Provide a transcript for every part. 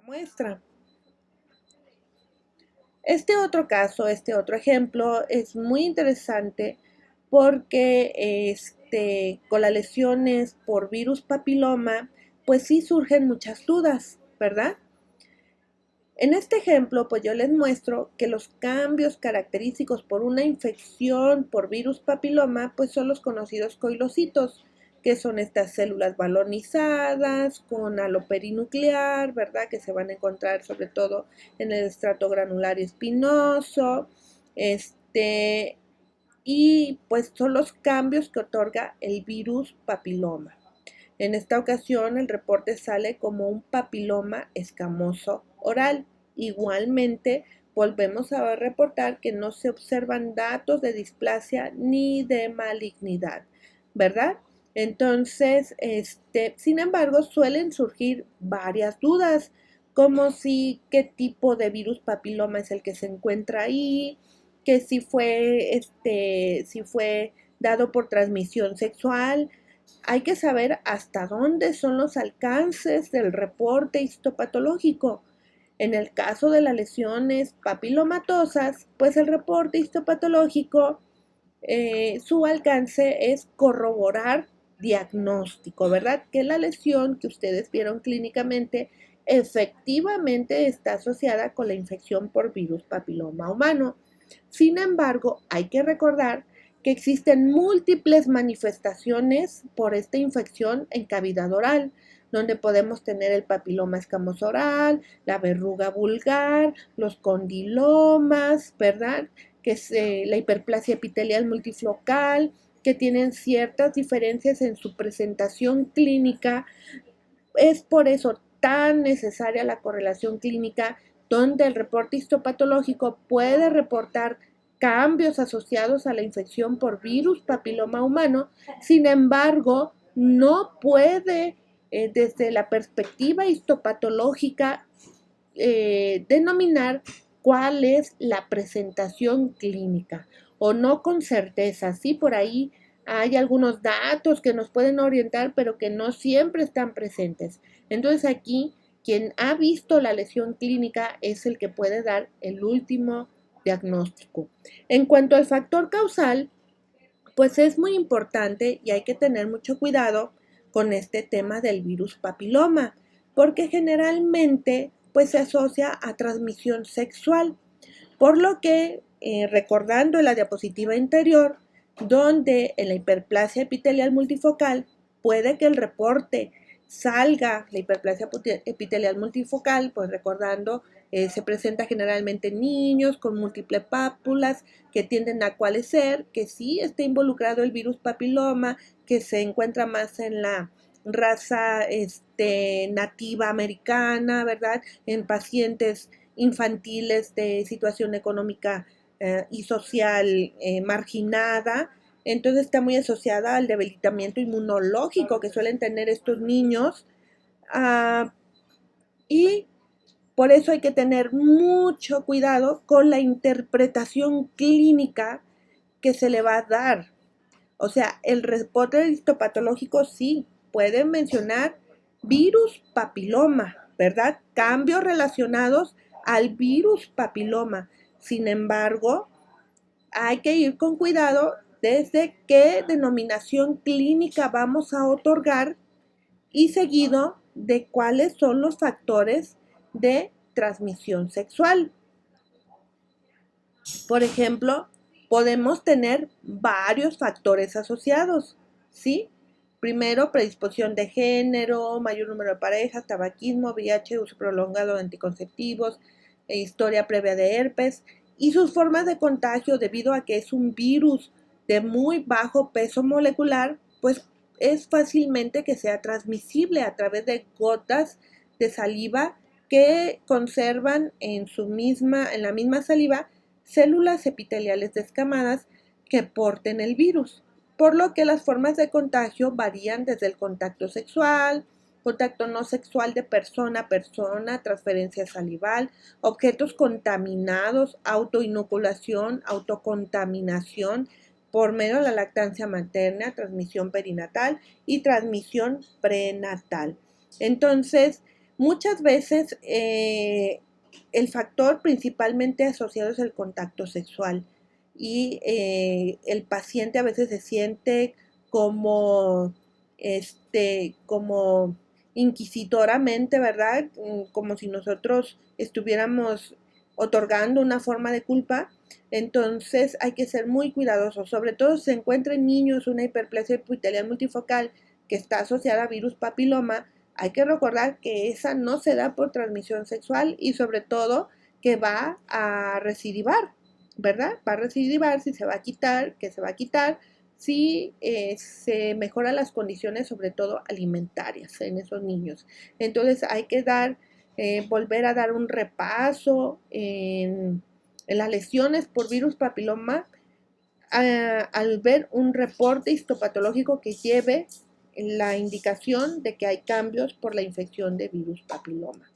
muestra. Este otro caso, este otro ejemplo es muy interesante porque con las lesiones por virus papiloma, pues sí surgen muchas dudas, ¿verdad? En este ejemplo, pues yo les muestro que los cambios característicos por una infección por virus papiloma, pues son los conocidos coilocitos, que son estas células balonizadas con halo perinuclear, ¿verdad? Que se van a encontrar sobre todo en el estrato granular y espinoso, y pues son los cambios que otorga el virus papiloma. En esta ocasión el reporte sale como un papiloma escamoso oral. Igualmente, volvemos a reportar que no se observan datos de displasia ni de malignidad, ¿verdad? Entonces, sin embargo, suelen surgir varias dudas, como si qué tipo de virus papiloma es el que se encuentra ahí, que si fue dado por transmisión sexual. Hay que saber hasta dónde son los alcances del reporte histopatológico. En el caso de las lesiones papilomatosas, pues el reporte histopatológico, su alcance es corroborar diagnóstico, ¿verdad? Que la lesión que ustedes vieron clínicamente efectivamente está asociada con la infección por virus papiloma humano. Sin embargo, hay que recordar que existen múltiples manifestaciones por esta infección en cavidad oral, donde podemos tener el papiloma escamoso oral, la verruga vulgar, los condilomas, ¿verdad? Que es la hiperplasia epitelial multifocal, que tienen ciertas diferencias en su presentación clínica. Es por eso tan necesaria la correlación clínica, donde el reporte histopatológico puede reportar cambios asociados a la infección por virus papiloma humano. Sin embargo, no puede, desde la perspectiva histopatológica, denominar cuál es la presentación clínica, o no con certeza. Sí, por ahí hay algunos datos que nos pueden orientar, pero que no siempre están presentes. Entonces aquí, quien ha visto la lesión clínica es el que puede dar el último diagnóstico. En cuanto al factor causal, pues es muy importante y hay que tener mucho cuidado con este tema del virus papiloma, porque generalmente pues se asocia a transmisión sexual, por lo que, recordando en la diapositiva anterior, donde en la hiperplasia epitelial multifocal puede que el reporte salga, la hiperplasia epitelial multifocal, pues recordando, se presenta generalmente en niños con múltiples pápulas que tienden a coalescer, que sí está involucrado el virus papiloma, que se encuentra más en la raza nativa americana, ¿verdad? En pacientes infantiles de situación económica y social marginada. Entonces está muy asociada al debilitamiento inmunológico que suelen tener estos niños, uh, y por eso hay que tener mucho cuidado con la interpretación clínica que se le va a dar. O sea, el reporte histopatológico sí puede mencionar virus papiloma, ¿verdad? Cambios relacionados al virus papiloma. Sin embargo, hay que ir con cuidado desde qué denominación clínica vamos a otorgar y seguido de cuáles son los factores de transmisión sexual. Por ejemplo, podemos tener varios factores asociados, ¿sí? Primero, predisposición de género, mayor número de parejas, tabaquismo, VIH, uso prolongado de anticonceptivos, historia previa de herpes y sus formas de contagio debido a que es un virus de muy bajo peso molecular, pues es fácilmente que sea transmisible a través de gotas de saliva que conservan en la misma saliva células epiteliales descamadas que porten el virus, por lo que las formas de contagio varían desde el contacto sexual, contacto no sexual de persona a persona, transferencia salival, objetos contaminados, autoinoculación, autocontaminación por medio de la lactancia materna, transmisión perinatal y transmisión prenatal. Entonces, Muchas veces el factor principalmente asociado es el contacto sexual y el paciente a veces se siente como, como inquisitoramente, ¿verdad? Como si nosotros estuviéramos otorgando una forma de culpa. Entonces hay que ser muy cuidadosos, sobre todo si se encuentra en niños una hiperplasia epitelial multifocal que está asociada a virus papiloma. Hay que recordar que esa no se da por transmisión sexual y sobre todo que va a recidivar, ¿verdad? Va a recidivar, si se va a quitar, que se va a quitar, si se mejoran las condiciones, sobre todo alimentarias en esos niños. Entonces hay que volver a dar un repaso en las lesiones por virus papiloma al ver un reporte histopatológico que lleve la indicación de que hay cambios por la infección de virus papiloma.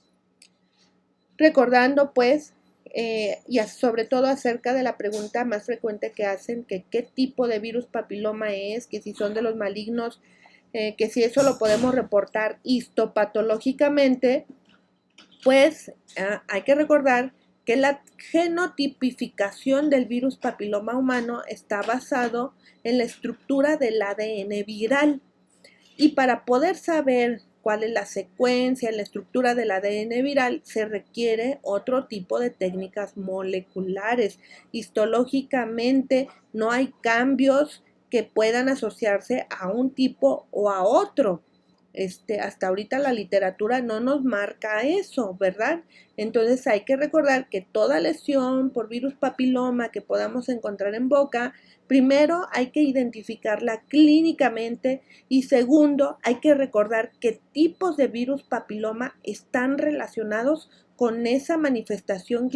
Recordando pues, y sobre todo acerca de la pregunta más frecuente que hacen, que qué tipo de virus papiloma es, que si son de los malignos, que si eso lo podemos reportar histopatológicamente, pues hay que recordar que la genotipificación del virus papiloma humano está basado en la estructura del ADN viral. Y para poder saber cuál es la secuencia, la estructura del ADN viral, se requiere otro tipo de técnicas moleculares. Histológicamente no hay cambios que puedan asociarse a un tipo o a otro. Hasta ahorita la literatura no nos marca eso, ¿verdad? Entonces hay que recordar que toda lesión por virus papiloma que podamos encontrar en boca, primero hay que identificarla clínicamente y segundo hay que recordar qué tipos de virus papiloma están relacionados con esa manifestación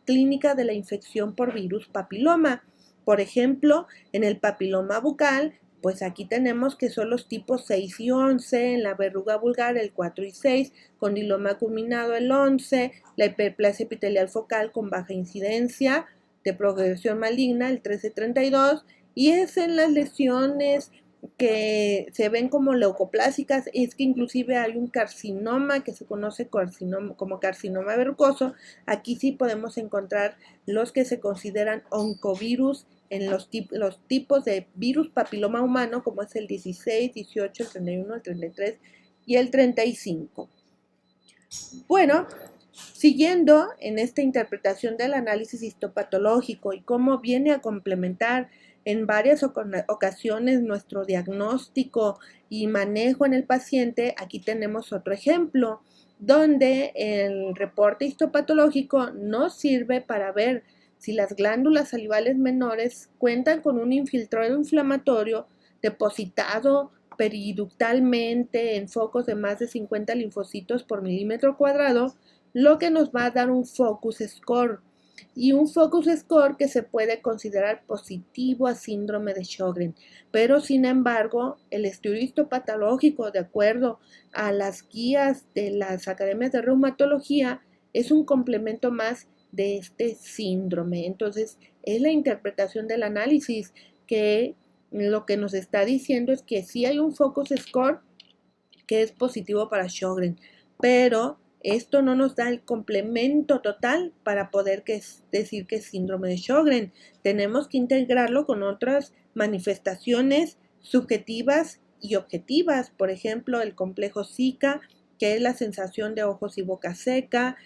clínica de la infección por virus papiloma. Por ejemplo, en el papiloma bucal, pues aquí tenemos que son los tipos 6 y 11, en la verruga vulgar el 4 y 6, condiloma acuminado el 11, la hiperplasia epitelial focal con baja incidencia de progresión maligna el 13-32, y es en las lesiones que se ven como leucoplásicas, es que inclusive hay un carcinoma que se conoce como carcinoma verrucoso. Aquí sí podemos encontrar los que se consideran oncovirus en los tipos de virus papiloma humano, como es el 16, 18, el 31, el 33 y el 35. Bueno, siguiendo en esta interpretación del análisis histopatológico y cómo viene a complementar en varias ocasiones nuestro diagnóstico y manejo en el paciente, aquí tenemos otro ejemplo donde el reporte histopatológico nos sirve para ver si las glándulas salivales menores cuentan con un infiltrado inflamatorio depositado periductalmente en focos de más de 50 linfocitos por milímetro cuadrado, lo que nos va a dar un focus score. Y un focus score que se puede considerar positivo a síndrome de Sjögren. Pero sin embargo, el estudio histopatológico, de acuerdo a las guías de las academias de reumatología, es un complemento más de este síndrome. Entonces, es la interpretación del análisis que lo que nos está diciendo es que sí hay un focus score que es positivo para Sjögren, pero esto no nos da el complemento total para poder decir que es síndrome de Sjögren. Tenemos que integrarlo con otras manifestaciones subjetivas y objetivas, por ejemplo, el complejo Zika, que es la sensación de ojos y boca seca,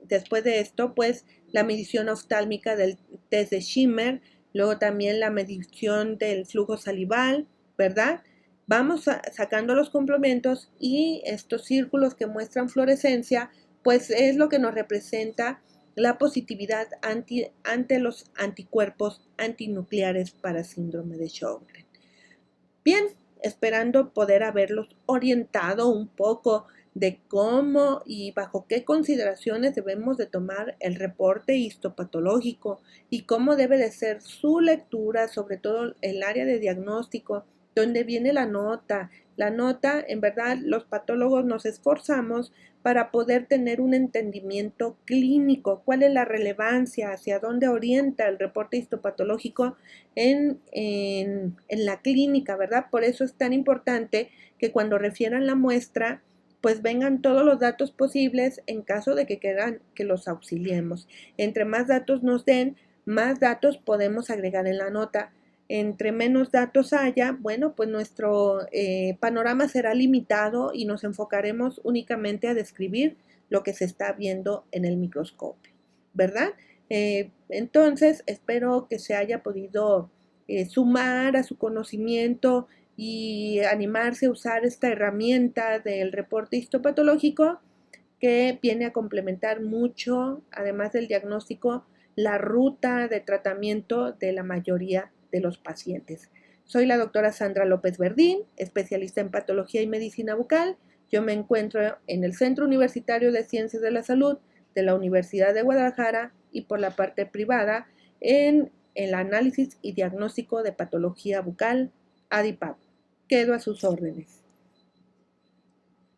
después de esto, pues la medición oftálmica del test de Schimmer, luego también la medición del flujo salival, ¿verdad? Vamos sacando los complementos y estos círculos que muestran fluorescencia, pues es lo que nos representa la positividad ante los anticuerpos antinucleares para síndrome de Sjögren. Bien, esperando poder haberlos orientado un poco de cómo y bajo qué consideraciones debemos de tomar el reporte histopatológico y cómo debe de ser su lectura, sobre todo el área de diagnóstico, donde viene la nota. La nota, en verdad, los patólogos nos esforzamos para poder tener un entendimiento clínico, cuál es la relevancia, hacia dónde orienta el reporte histopatológico en la clínica, ¿verdad? Por eso es tan importante que cuando refieran la muestra pues vengan todos los datos posibles en caso de que quieran que los auxiliemos. Entre más datos nos den, más datos podemos agregar en la nota. Entre menos datos haya, bueno, pues nuestro panorama será limitado y nos enfocaremos únicamente a describir lo que se está viendo en el microscopio, ¿verdad? Entonces, espero que se haya podido sumar a su conocimiento y animarse a usar esta herramienta del reporte histopatológico que viene a complementar mucho, además del diagnóstico, la ruta de tratamiento de la mayoría de los pacientes. Soy la doctora Sandra López Verdín, especialista en patología y medicina bucal. Yo me encuentro en el Centro Universitario de Ciencias de la Salud de la Universidad de Guadalajara y por la parte privada en el análisis y diagnóstico de patología bucal, ADIPAP. Quedo a sus órdenes.